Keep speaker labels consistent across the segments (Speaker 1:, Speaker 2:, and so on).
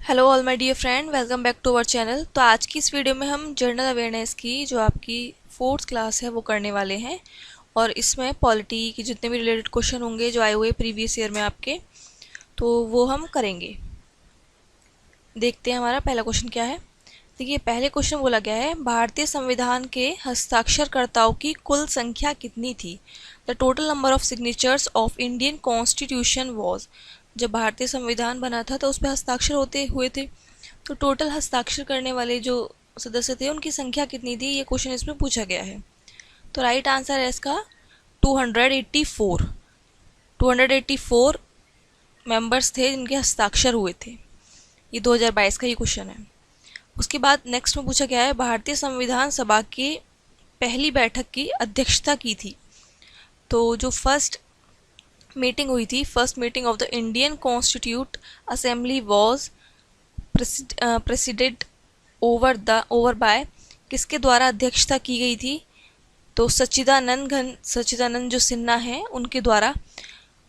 Speaker 1: Hello all my dear friend, welcome back to our channel. तो आज की इस वीडियो में हम जनरल अवेयरनेस की जो आपकी फोर्थ क्लास है वो करने वाले हैं। और इसमें पॉलिटी के जितने भी रिलेटेड क्वेश्चन होंगे जो आए हुए प्रीवियस ईयर में आपके, तो वो हम करेंगे। देखते हैं हमारा पहला क्वेश्चन क्या है। देखिए, पहले क्वेश्चन बोला गया है, भारतीय संविधान के हस्ताक्षरकर्ताओं की कुल संख्या कितनी थी। The total number of signatures of Indian constitution was. जब भारतीय संविधान बना था तो उस पर हस्ताक्षर होते हुए थे, तो टोटल हस्ताक्षर करने वाले जो सदस्य थे उनकी संख्या कितनी थी, ये क्वेश्चन इसमें पूछा गया है। तो राइट आंसर है इसका 284। 284 मेंबर्स थे जिनके हस्ताक्षर हुए थे। ये 2022 का ही क्वेश्चन है। उसके बाद नेक्स्ट में पूछा गया है, भारतीय संविधान सभा की पहली बैठक की अध्यक्षता की थी। तो जो फर्स्ट मीटिंग हुई थी, first meeting of the Indian constitute assembly was president over by, किसके द्वारा अध्यक्षता की गई थी। तो सच्चिदानंद जो सिन्हा हैं उनके द्वारा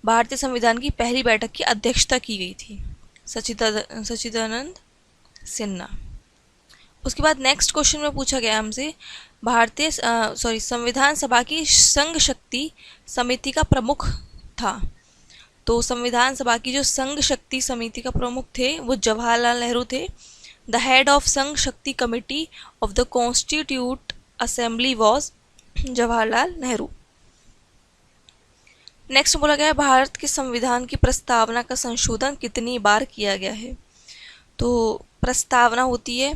Speaker 1: भारतीय संविधान की पहली बैठक की अध्यक्षता की गई थी, सच्चिदानंद सिन्हा। उसके बाद नेक्स्ट क्वेश्चन में पूछा गया हमसे, संविधान सभा की संघ शक्ति समिति का प्रमुख था। तो संविधान सभा की जो संघ शक्ति समिति का प्रमुख थे वो जवाहरलाल नेहरू थे। द हेड ऑफ संघ शक्ति committee of the constitute assembly was Jawaharlal Nehru. Next बोला गया है, भारत के संविधान की प्रस्तावना का संशोधन कितनी बार किया गया है। तो प्रस्तावना होती है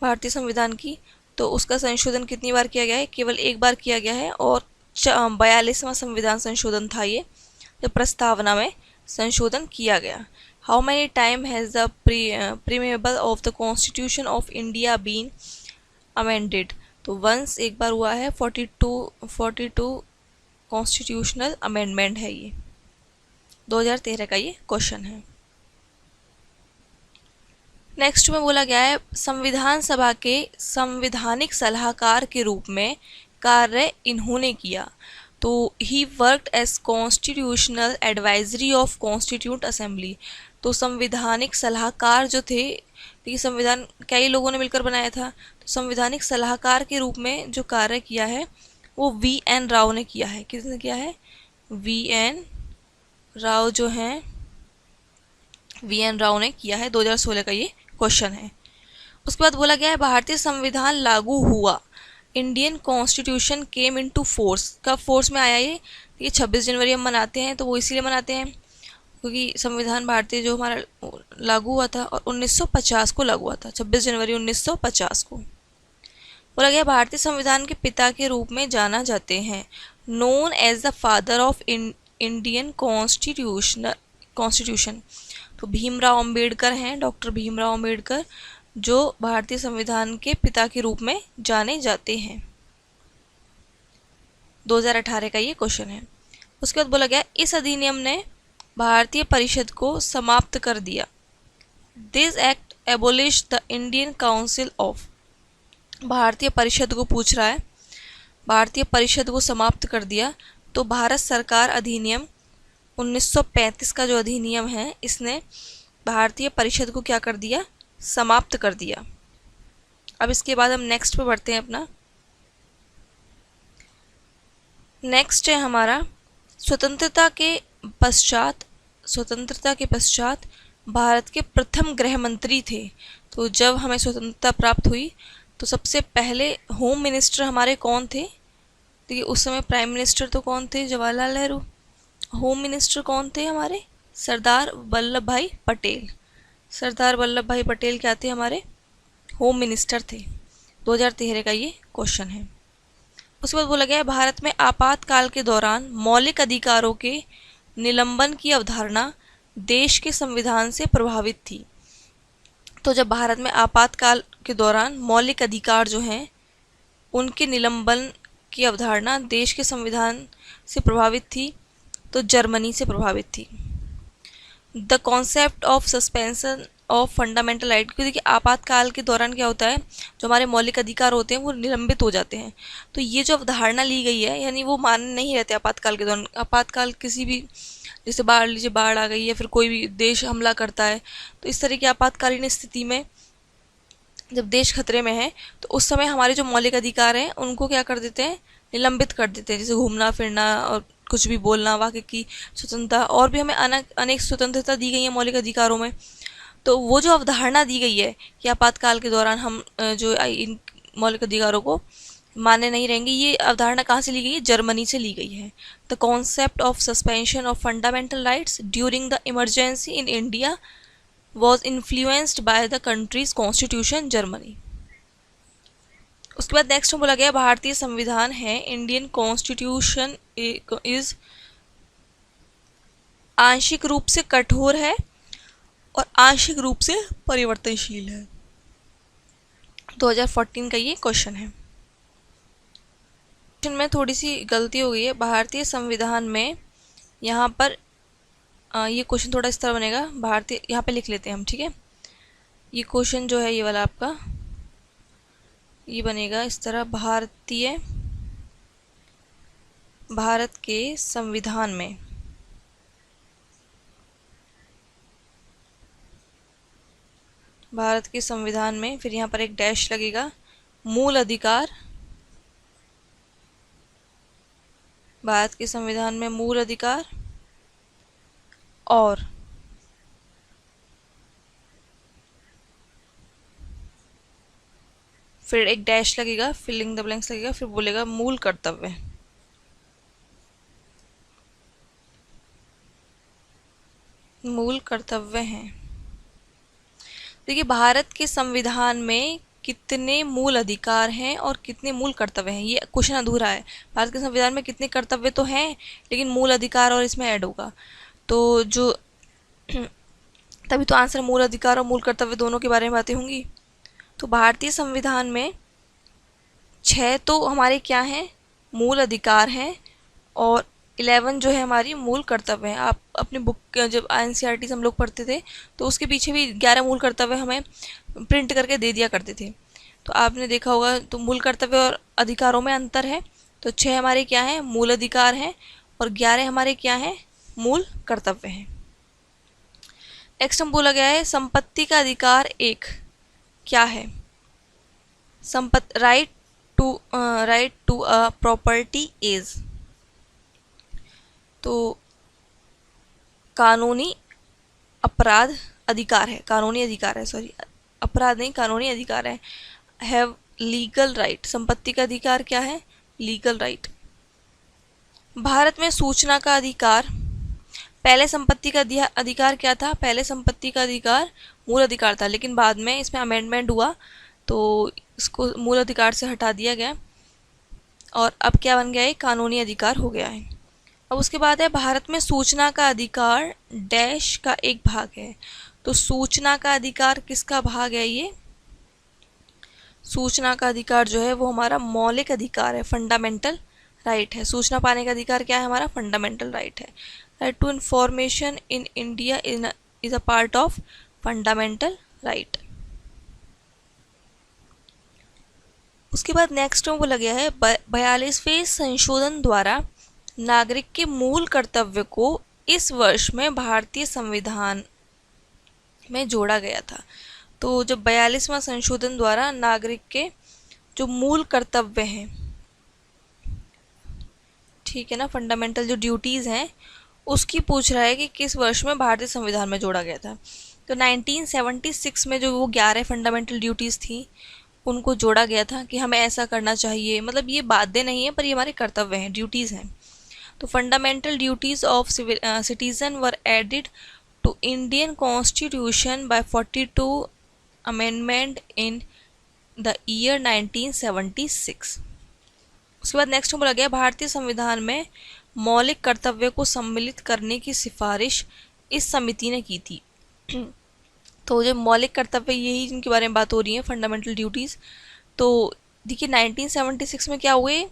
Speaker 1: भारतीय संविधान की, तो उसका संशोधन कितनी बार किया गया है, केवल एक बार किया गया है। और 42वां संविधान संशोधन था ये, जब प्रस्तावना में संशोधन किया गया। How many time has the preamble of the constitution of India been amended. तो वंस एक बार हुआ है। 42 कॉन्स्टिट्यूशनल अमेंडमेंट है ये, 2013 का ये क्वेश्चन है। नेक्स्ट में बोला गया है, संविधान सभा के संवैधानिक सलाहकार के रूप में कार्य इन्होंने किया। तो he worked as constitutional advisory of constitute assembly. तो संवैधानिक सलाहकार जो थे, देखिए संविधान कई लोगों ने मिलकर बनाया था, तो संवैधानिक सलाहकार के रूप में जो कार्य किया है वो VN राव ने किया है। किसने किया है? VN राव जो हैं, VN राव ने किया है। 2016 का ये क्वेश्चन है। उसके बाद बोला गया है, भारतीय संविधान लागू हुआ, Indian constitution came into force. कब फोर्स में आया ये 26 जनवरी हम मनाते हैं, तो वो इसीलिए मनाते हैं क्योंकि संविधान भारतीय जो हमारा लागू हुआ था और 1950 को लागू हुआ था, 26 जनवरी 1950 को। बोला गया, भारतीय संविधान के पिता के रूप में जाना जाते हैं, known as the father of Indian constitution. तो भीमराव अंबेडकर हैं, डॉक्टर भीमराव अंबेडकर, जो भारतीय संविधान के पिता के रूप में जाने जाते हैं। 2018 का ये क्वेश्चन है। उसके बाद बोला गया, इस अधिनियम ने भारतीय परिषद को समाप्त कर दिया। This act abolish the Indian council of. भारतीय परिषद को पूछ रहा है, भारतीय परिषद को समाप्त कर दिया। तो भारत सरकार अधिनियम 1935 का जो अधिनियम है, इसने भारतीय परिषद को क्या कर दिया? समाप्त कर दिया। अब इसके बाद हम नेक्स्ट पे बढ़ते हैं अपना। नेक्स्ट है हमारा, स्वतंत्रता के पश्चात भारत के प्रथम गृह मंत्री थे। तो जब हमें स्वतंत्रता प्राप्त हुई तो सबसे पहले होम मिनिस्टर हमारे कौन थे? देखिए, उस समय प्राइम मिनिस्टर तो कौन थे? जवाहरलाल नेहरू। होम मिनिस्टर कौन थे हमारे? सरदार वल्लभ भाई पटेल। सरदार वल्लभ भाई पटेल क्या थे? हमारे होम मिनिस्टर थे। 2013 का ये क्वेश्चन है। उसके बाद बोला गया है, भारत में आपातकाल के दौरान मौलिक अधिकारों के निलंबन की अवधारणा देश के संविधान से प्रभावित थी। तो जब भारत में आपातकाल के दौरान मौलिक अधिकार जो हैं उनके निलंबन की अवधारणा देश के संविधान से प्रभावित थी, तो जर्मनी से प्रभावित थी। The concept of suspension of fundamental right, क्योंकि देखिए आपातकाल के दौरान क्या होता है, जो हमारे मौलिक अधिकार होते हैं वो निलंबित हो जाते हैं। तो ये जो अवधारणा ली गई है, यानी वो मान्य नहीं रहते आपातकाल के दौरान। आपातकाल किसी भी जैसे बाढ़ लीजिए, बाढ़ आ गई या फिर कोई भी देश हमला करता है, तो इस तरह की आपातकालीन स्थिति में जब देश खतरे में है तो उस समय हमारे जो मौलिक अधिकार हैं उनको क्या कर देते हैं, निलंबित कर देते हैं। जैसे घूमना फिरना और कुछ भी बोलना, वाक्य की स्वतंत्रता, और भी हमें अनेक स्वतंत्रता दी गई है मौलिक अधिकारों में। तो वो जो अवधारणा दी गई है कि आपातकाल के दौरान हम जो इन मौलिक अधिकारों को माने नहीं रहेंगे, ये अवधारणा कहाँ से ली गई है? जर्मनी से ली गई है। The concept of suspension of fundamental rights during the emergency in India was influenced by the countries constitution Germany. उसके बाद नेक्स्ट बोला गया भारतीय संविधान है, इंडियन कॉन्स्टिट्यूशन इज आंशिक रूप से कठोर है और आंशिक रूप से परिवर्तनशील है। 2014 का ये क्वेश्चन है। क्वेश्चन में थोड़ी सी गलती हो गई है। भारतीय संविधान में यहाँ पर ये क्वेश्चन थोड़ा इस तरह बनेगा, भारतीय, यहाँ पे लिख लेते हैं हम, ठीक है। ये क्वेश्चन जो है ये वाला आपका ये बनेगा इस तरह, भारत के संविधान में फिर यहाँ पर एक डैश लगेगा, मूल अधिकार, भारत के संविधान में मूल अधिकार और फिर एक डैश लगेगा, फिलिंग द ब्लैंक्स लगेगा, फिर बोलेगा मूल कर्तव्य। मूल कर्तव्य हैं। देखिए भारत के संविधान में कितने मूल अधिकार हैं और कितने मूल कर्तव्य हैं, ये क्वेश्चन अधूरा है। भारत के संविधान में कितने कर्तव्य तो हैं लेकिन मूल अधिकार और इसमें ऐड होगा, तो जो तभी तो आंसर मूल अधिकार और मूल कर्तव्य दोनों के बारे में बातें होंगी। तो भारतीय संविधान में 6 तो हमारे क्या हैं, मूल अधिकार हैं, और 11 जो है हमारी मूल कर्तव्य हैं। आप अपनी बुक जब NCERT से हम लोग पढ़ते थे तो उसके पीछे भी 11 मूल कर्तव्य हमें प्रिंट करके दे दिया करते थे, तो आपने देखा होगा। तो मूल कर्तव्य और अधिकारों में अंतर है, तो 6 हमारे क्या हैं, मूल अधिकार हैं, और 11 हमारे क्या हैं, मूल कर्तव्य हैं। नेक्स्ट हम बोला गया है संपत्ति का अधिकार एक क्या है? Right to a property is, तो कानूनी अधिकार है, सॉरी अपराध नहीं, कानूनी अधिकार है। हैव लीगल राइट, संपत्ति का अधिकार क्या है? Legal right. भारत में सूचना का अधिकार, पहले संपत्ति का अधिकार क्या था? पहले संपत्ति का अधिकार मूल अधिकार था, लेकिन बाद में इसमें अमेंडमेंट हुआ तो इसको मूल अधिकार से हटा दिया गया और अब क्या बन गया है? कानूनी अधिकार हो गया है। अब उसके बाद है भारत में सूचना का अधिकार डैश का एक भाग है, तो सूचना का अधिकार किसका भाग है? ये सूचना का अधिकार जो है वो हमारा मौलिक अधिकार है, फंडामेंटल राइट है। सूचना पाने का अधिकार क्या है? हमारा फंडामेंटल राइट है। Right to information in India is a part of fundamental right. उसके बाद नेक्स्ट में बोला गया है 42वें संशोधन द्वारा नागरिक के मूल कर्तव्य को इस वर्ष में भारतीय संविधान में जोड़ा गया था। तो जब 42वां संशोधन द्वारा नागरिक के जो मूल कर्तव्य हैं, ठीक है ना, फंडामेंटल जो ड्यूटीज़ हैं उसकी पूछ रहा है कि किस वर्ष में भारतीय संविधान में जोड़ा गया था। तो 1976 में जो वो 11 फंडामेंटल ड्यूटीज़ थी उनको जोड़ा गया था कि हमें ऐसा करना चाहिए, मतलब ये बाध्य नहीं है पर ये हमारे कर्तव्य हैं, ड्यूटीज़ हैं। तो fundamental duties of citizen were added to Indian constitution by 42 amendment in the year 1976। उसके बाद नेक्स्ट बोला गया भारतीय संविधान में मौलिक कर्तव्य को सम्मिलित करने की सिफारिश इस समिति ने की थी। तो जो मौलिक कर्तव्य यही जिनके बारे में बात हो रही है, फंडामेंटल ड्यूटीज़, तो देखिए 1976 में क्या हुए,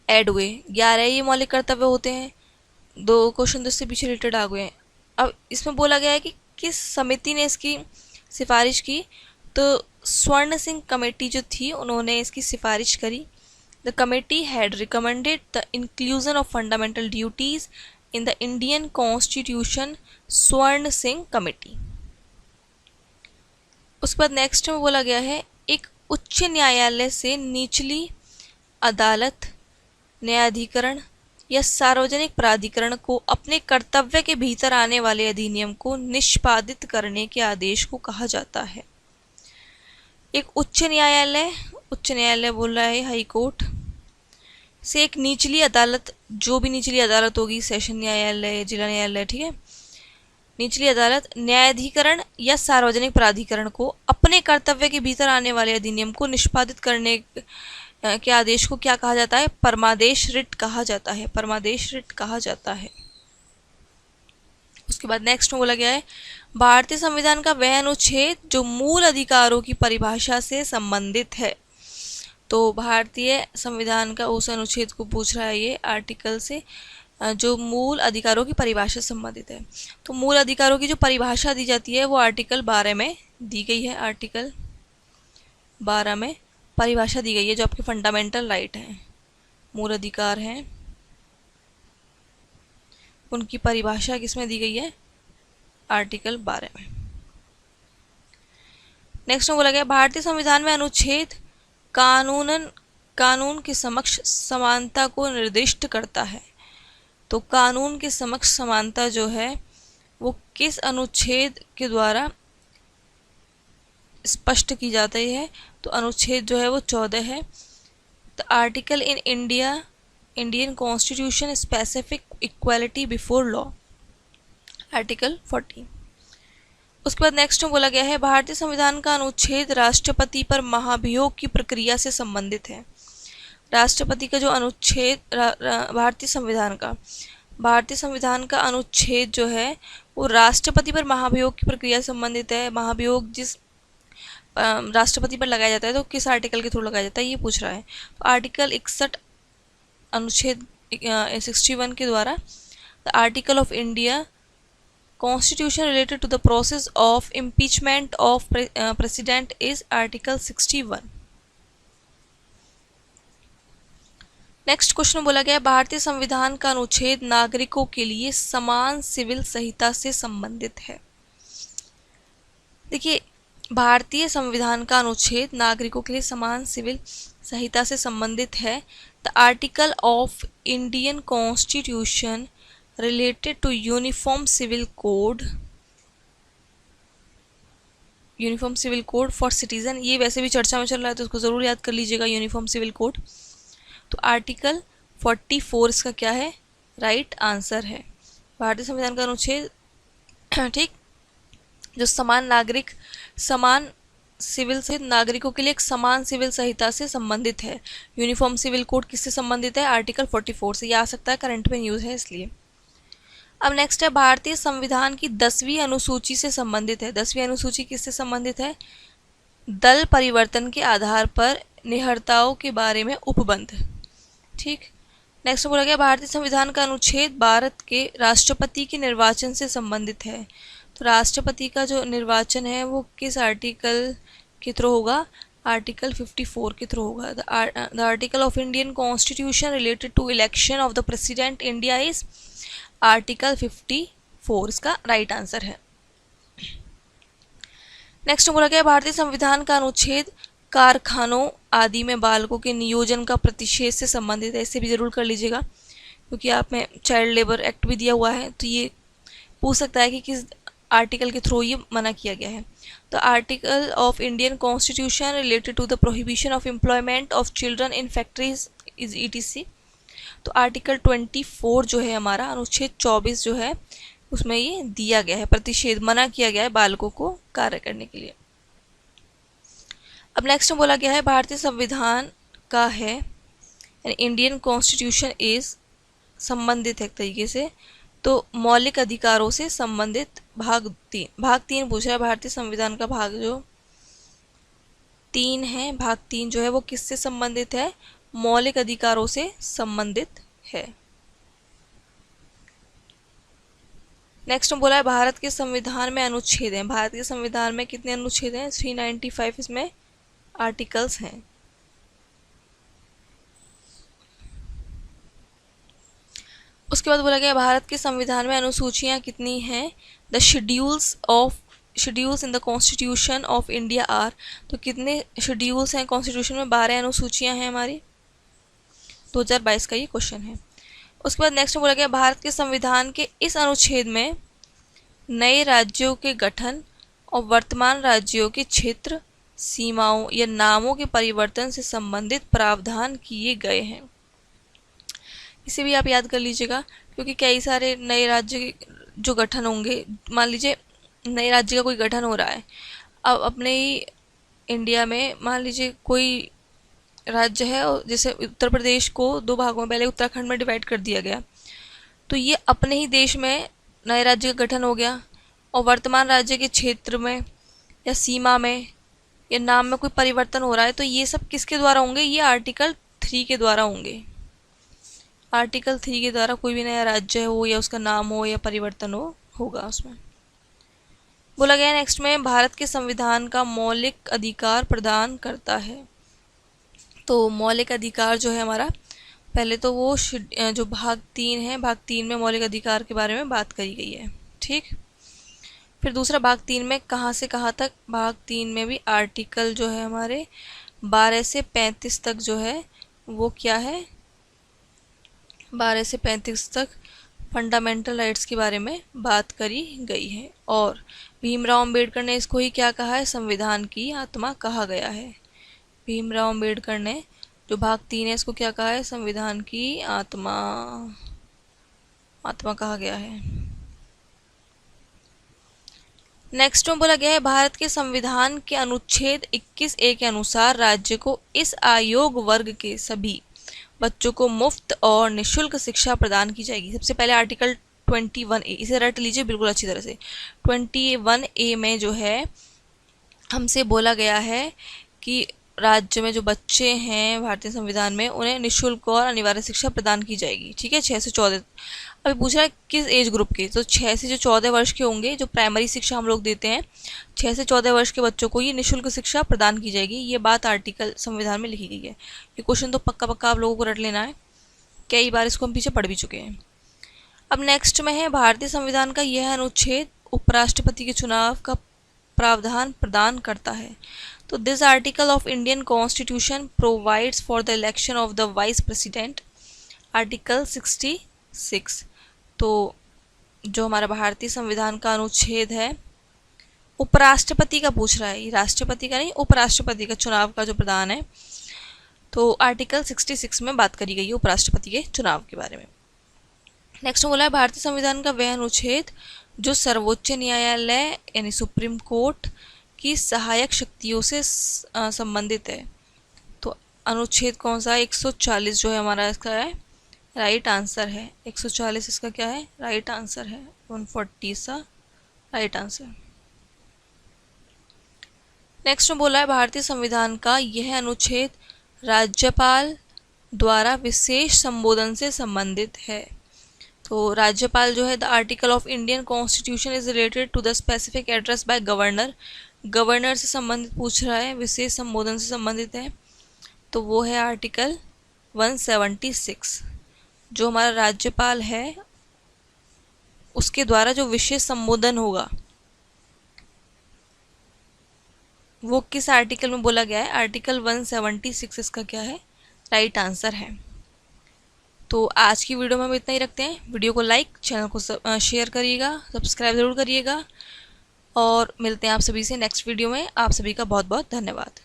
Speaker 1: ऐड हुए 11 ये मौलिक कर्तव्य होते हैं। 2 क्वेश्चन तो इससे पीछे रिलेटेड आ गए हैं। अब इसमें बोला गया है कि किस समिति ने इसकी सिफारिश की, तो स्वर्ण सिंह कमेटी जो थी उन्होंने इसकी सिफारिश करी। The committee had recommended the inclusion of fundamental duties in the Indian constitution स्वर्ण सिंह कमेटी। उसके बाद नेक्स्ट में बोला गया है एक उच्च न्यायालय से निचली अदालत, न्यायाधिकरण या सार्वजनिक प्राधिकरण को अपने कर्तव्य के भीतर आने वाले अधिनियम को निष्पादित करने के आदेश को कहा जाता है। एक उच्च न्यायालय बोल रहा है हाई कोर्ट से एक निचली अदालत, जो भी निचली अदालत होगी, सेशन न्यायालय, जिला न्यायालय, ठीक है, निचली अदालत, न्यायाधिकरण या सार्वजनिक प्राधिकरण को अपने कर्तव्य के भीतर आने वाले अधिनियम को निष्पादित करने के आदेश को क्या कहा जाता है? परमादेश रिट कहा जाता है। परमादेश रिट कहा जाता है। उसके बाद नेक्स्ट में बोला गया है भारतीय संविधान का वह अनुच्छेद जो मूल अधिकारों की परिभाषा से संबंधित है। तो भारतीय संविधान का उस अनुच्छेद को पूछ रहा है ये आर्टिकल से जो मूल अधिकारों की परिभाषा से संबंधित है। तो मूल अधिकारों की जो परिभाषा दी जाती है वो आर्टिकल 12 में दी गई है। आर्टिकल 12 में परिभाषा दी गई है जो आपके फंडामेंटल राइट हैं, मूल अधिकार हैं, उनकी परिभाषा किसमें दी गई है? आर्टिकल 12 में। नेक्स्ट में बोला गया भारतीय संविधान में अनुच्छेद कानून के समक्ष समानता को निर्दिष्ट करता है। तो कानून के समक्ष समानता जो है वो किस अनुच्छेद के द्वारा स्पष्ट की जाती है? तो अनुच्छेद जो है वो 14 है। The article in Indian constitution specific equality before law, article 14। उसके बाद नेक्स्ट में बोला गया है भारतीय संविधान का अनुच्छेद राष्ट्रपति पर महाभियोग की प्रक्रिया से संबंधित है। राष्ट्रपति का जो अनुच्छेद भारतीय संविधान का अनुच्छेद जो है वो राष्ट्रपति पर महाभियोग की प्रक्रिया से संबंधित है। महाभियोग जिस राष्ट्रपति पर लगाया जाता है तो किस आर्टिकल के थ्रू लगाया जाता है ये पूछ रहा है। तो आर्टिकल 61 अनुच्छेद 61 के द्वारा the article of India constitution related to the process of impeachment of president is article 61। Next question बोला गया भारतीय संविधान का अनुच्छेद नागरिकों के लिए समान सिविल संहिता से संबंधित है। देखिए भारतीय संविधान का अनुच्छेद नागरिकों के लिए समान सिविल संहिता से संबंधित है। The article of Indian constitution related to uniform civil code for citizen, ये वैसे भी चर्चा में चल रहा है तो उसको ज़रूर याद कर लीजिएगा, यूनिफॉर्म सिविल कोड। तो आर्टिकल 44 इसका क्या है? राइट आंसर है। भारतीय संविधान का अनुच्छेद ठीक जो समान सिविल से नागरिकों के लिए एक समान सिविल संहिता से संबंधित है। यूनिफॉर्म सिविल कोड किससे संबंधित है? आर्टिकल 44 से। ये आ सकता है, करंट में न्यूज़ है इसलिए। अब नेक्स्ट है भारतीय संविधान की 10वीं अनुसूची से संबंधित है। 10वीं अनुसूची किससे संबंधित है? दल परिवर्तन के आधार पर निहर्ताओं के बारे में उपबंध। ठीक। नेक्स्ट बोला गया भारतीय संविधान का अनुच्छेद भारत के राष्ट्रपति के निर्वाचन से संबंधित है। तो राष्ट्रपति का जो निर्वाचन है वो किस आर्टिकल के थ्रू होगा? आर्टिकल 54 के थ्रू होगा। The article of Indian constitution related to election of the president India is article 54, इसका राइट आंसर है। नेक्स्ट बोला गया भारतीय संविधान का अनुच्छेद कारखानों आदि में बालकों के नियोजन का प्रतिषेध से संबंधित है। इसे भी जरूर कर लीजिएगा क्योंकि आप में चाइल्ड लेबर एक्ट भी दिया हुआ है तो ये पूछ सकता है कि किस आर्टिकल के थ्रू ये मना किया गया है। तो article of Indian constitution related to the prohibition of employment of children in factories is ETC। तो आर्टिकल 24 जो है हमारा अनुच्छेद 24 जो है उसमें ये दिया गया है, प्रतिषेध मना किया गया है बालकों को कार्य करने के लिए। अब नेक्स्ट में बोला गया है भारतीय संविधान का है इंडियन कॉन्स्टिट्यूशन इज संबंधित है एक तरीके से तो मौलिक अधिकारों से संबंधित भाग 3 पूछ रहा है। भारतीय संविधान का भाग जो 3 है, भाग 3 जो है वो किससे संबंधित है? मौलिक अधिकारों से संबंधित है। नेक्स्ट में बोला है भारत के संविधान में अनुच्छेद हैं। भारत के संविधान में कितने अनुच्छेद हैं? 395 इसमें आर्टिकल्स हैं। उसके बाद बोला गया भारत के संविधान में अनुसूचियाँ कितनी हैं। The schedules in the constitution of India are, तो कितने शेड्यूल्स हैं कॉन्स्टिट्यूशन में, 12 अनुसूचियाँ हैं हमारी। 2022 का ये क्वेश्चन है। उसके बाद नेक्स्ट बोला गया भारत के संविधान के इस अनुच्छेद में नए राज्यों के गठन और वर्तमान राज्यों के क्षेत्र, सीमाओं या नामों के परिवर्तन से संबंधित प्रावधान किए गए हैं। इसे भी आप याद कर लीजिएगा, क्योंकि कई सारे नए राज्य जो गठन होंगे, मान लीजिए नए राज्य का कोई गठन हो रहा है, अब अपने ही इंडिया में मान लीजिए कोई राज्य है, और जैसे उत्तर प्रदेश को 2 भागों में, पहले उत्तराखंड में डिवाइड कर दिया गया, तो ये अपने ही देश में नए राज्य का गठन हो गया, और वर्तमान राज्य के क्षेत्र में या सीमा में या नाम में कोई परिवर्तन हो रहा है, तो ये सब किसके द्वारा होंगे, ये आर्टिकल 3 के द्वारा होंगे। आर्टिकल 3 के द्वारा कोई भी नया राज्य हो या उसका नाम हो या परिवर्तन होगा उसमें। बोला गया नेक्स्ट में भारत के संविधान का मौलिक अधिकार प्रदान करता है। तो मौलिक अधिकार जो है हमारा, पहले तो वो जो भाग 3 है, भाग 3 में मौलिक अधिकार के बारे में बात करी गई है, ठीक। फिर दूसरा भाग 3 में कहाँ से कहाँ तक, भाग 3 में भी आर्टिकल जो है हमारे 12 से 35 तक जो है वो क्या है, 12 से 35 तक फंडामेंटल राइट्स के बारे में बात करी गई है। और भीमराव अंबेडकर ने इसको ही क्या कहा है, संविधान की आत्मा कहा गया है। भीमराव अंबेडकर ने जो भाग 3 है इसको क्या कहा है, संविधान की आत्मा कहा गया है। नेक्स्ट में बोला गया है भारत के संविधान के अनुच्छेद 21A के अनुसार राज्य को इस आयोग वर्ग के सभी बच्चों को मुफ्त और निःशुल्क शिक्षा प्रदान की जाएगी। सबसे पहले आर्टिकल 21A, इसे रट लीजिए बिल्कुल अच्छी तरह से। 21A में जो है हमसे बोला गया है कि राज्य में जो बच्चे हैं भारतीय संविधान में, उन्हें निःशुल्क और अनिवार्य शिक्षा प्रदान की जाएगी, ठीक है, 6 से 14। अभी पूछ रहा है किस एज ग्रुप के, तो 6 से जो 14 वर्ष के होंगे, जो प्राइमरी शिक्षा हम लोग देते हैं, 6 से 14 वर्ष के बच्चों को ये निःशुल्क शिक्षा प्रदान की जाएगी। ये बात आर्टिकल संविधान में लिखी गई है। ये क्वेश्चन तो पक्का आप लोगों को रट लेना है, कई बार इसको हम पीछे पढ़ भी चुके हैं। अब नेक्स्ट में है भारतीय संविधान का यह अनुच्छेद उपराष्ट्रपति के चुनाव का प्रावधान प्रदान करता है। तो this article of Indian constitution provides for the election of the vice president, article 66। तो जो हमारा भारतीय संविधान का अनुच्छेद है, उपराष्ट्रपति का पूछ रहा है, राष्ट्रपति का नहीं, उपराष्ट्रपति का चुनाव का जो प्रदान है, तो आर्टिकल 66 में बात करी गई है उपराष्ट्रपति के चुनाव के बारे में। नेक्स्ट बोला है भारतीय संविधान का वह अनुच्छेद जो सर्वोच्च न्यायालय यानी सुप्रीम कोर्ट की सहायक शक्तियों से संबंधित है। तो अनुच्छेद कौन सा है, 140 जो है हमारा इसका है राइट आंसर है। 140 इसका क्या है, राइट आंसर है। 140 सा राइट आंसर। नेक्स्ट में बोला है भारतीय संविधान का यह अनुच्छेद राज्यपाल द्वारा विशेष संबोधन से संबंधित है। तो राज्यपाल जो है, the article of Indian constitution is related to the specific address by governor. Governor से संबंधित पूछ रहा है, विशेष संबोधन से संबंधित है, तो वो है आर्टिकल 176। जो हमारा राज्यपाल है उसके द्वारा जो विशेष संबोधन होगा वो किस आर्टिकल में बोला गया है, आर्टिकल 176 इसका क्या है, राइट आंसर है। तो आज की वीडियो में हम इतना ही रखते हैं। वीडियो को लाइक, चैनल को शेयर करिएगा, सब्सक्राइब ज़रूर करिएगा, और मिलते हैं आप सभी से नेक्स्ट वीडियो में। आप सभी का बहुत बहुत धन्यवाद।